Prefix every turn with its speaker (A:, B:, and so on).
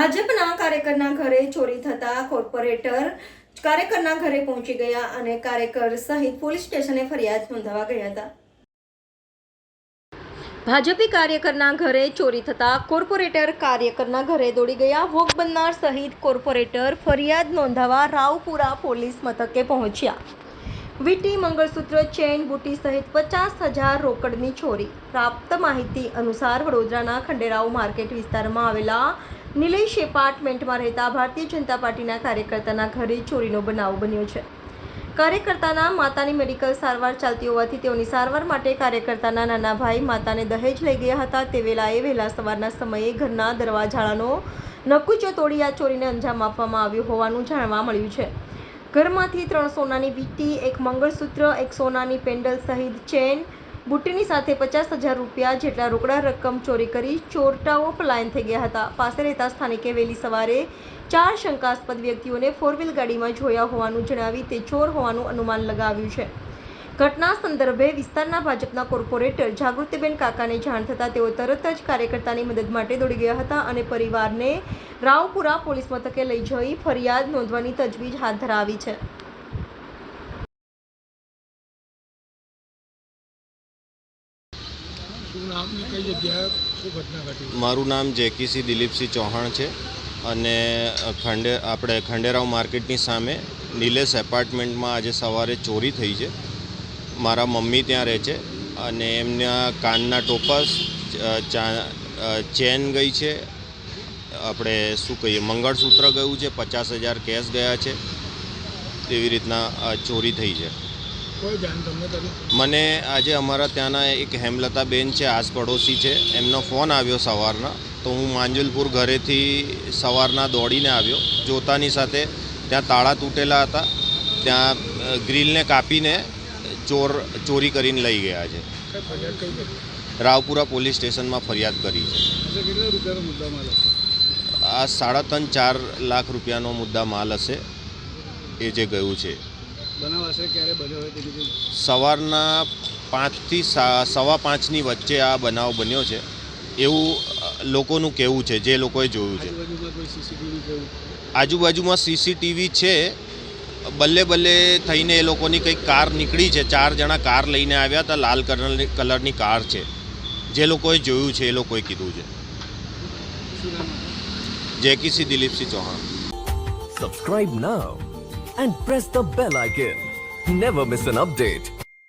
A: ભાજપના કાર્યકરના ઘરે ચોરી થતા કોર્પોરેટર કાર્યકરના ઘરે પહોંચી ગયા અને કાર્યકર સહિત પોલીસ સ્ટેશને ફરિયાદ નોંધાવવા ગયા હતા. ભાજપી કાર્યકરના ઘરે ચોરી થતા કોર્પોરેટર કાર્યકરના ઘરે દોડી ગયા. ભોગ બનનાર સહિત કોર્પોરેટર ફરિયાદ નોંધાવવા રાવપુરા પોલીસ મથકે પહોંચ્યા. વીટી, મંગળસૂત્ર, ચેન, બુટી સહિત 50,000 રોકડની ચોરી. પ્રાપ્ત માહિતી અનુસાર વડોદરાના ખંડેરાવ માર્કેટ વિસ્તારમાં આવેલા નિલેશ એપાર્ટમેન્ટમાં રહેતા ભારતીય જનતા પાર્ટીના કાર્યકર્તાના ઘરે ચોરીનો બનાવ બન્યો છે. કાર્યકર્તાના માતાની મેડિકલ સારવાર ચાલતી હોવાથી તેઓની સારવાર માટે કાર્યકર્તાના નાના ભાઈ માતાને દહેજ લઈ ગયા હતા. તે વેળાએ વહેલા સવારના સમયે ઘરના દરવાજાનો નકુચો તોડી આ ચોરીને અંજામ આપવામાં આવ્યો હોવાનું જાણવા મળ્યું છે. ઘરમાંથી 3 સોનાની વીંટી, 1 મંગળસૂત્ર, 1 સોનાની પેન્ડલ સહિત ચેન, બુટ્ટીની સાથે 50,000 રૂપિયા જેટલા રોકડા રકમ ચોરી કરી ચોરટાઓ પલાયન થઈ ગયા હતા. પાસે રહેતા સ્થાનિકે વહેલી સવારે 4 શંકાસ્પદ વ્યક્તિઓને 4-વ્હીલ ગાડીમાં જોયા હોવાનું જણાવી તે ચોર હોવાનું અનુમાન લગાવ્યું છે. ઘટના સંદર્ભે વિસ્તારના ભાજપના કોર્પોરેટર જાગૃતિબેન કાકાને જાણ થતાં તેઓ તરત જ કાર્યકર્તાની મદદ માટે દોડી ગયા હતા અને પરિવારને રાવપુરા પોલીસ મથકે લઈ જઈ ફરિયાદ નોંધવાની તજવીજ હાથ ધરાવી છે.
B: મારું નામ જેકીસી દિલીપસિંહ ચૌહાણ છે અને આપણે ખંડેરાવ માર્કેટની સામે નિલેશ એપાર્ટમેન્ટમાં આજે સવારે ચોરી થઈ છે. મારા મમ્મી ત્યાં રહે છે અને એમના કાનના ટોપાસ, ચેન ગઈ છે, આપણે શું કહીએ મંગળસૂત્ર ગયું છે, 50,000 કેશ ગયા છે. એવી રીતના ચોરી થઈ છે. મને આજે અમારા ત્યાંના એક હેમલતાબેન છે, આસપડોશી છે, એમનો ફોન આવ્યો સવારના. તો હું માંજલપુર ઘરેથી સવારના દોડીને આવ્યો. જોતાની સાથે ત્યાં તાળા તૂટેલા હતા. ત્યાં ગ્રીલને કાપીને ચોરી કરીને લઈ ગયા છે. રાવપુરા પોલીસ સ્ટેશનમાં ફરિયાદ કરી છે. આ 3.5-4 લાખ રૂપિયાનો મુદ્દા માલ હશે એ જે ગયું છે. સવારના 5 થી 5:15ની વચ્ચે આ બનાવ બન્યો છે એવું લોકોનું કહેવું છે, જે લોકોએ જોયું છે. આજુબાજુમાં સીસીટીવી છે. બલ્લે થઈને એ લોકોની કંઈક કાર નીકળી છે. 4 જણા કાર લઈને આવ્યા હતા. લાલ કલરની કાર છે. જે લોકોએ જોયું છે એ લોકોએ કીધું છે. જેકીસી Dilipsinh Chauhan.
C: Subscribe now and press the bell icon. Never miss an update.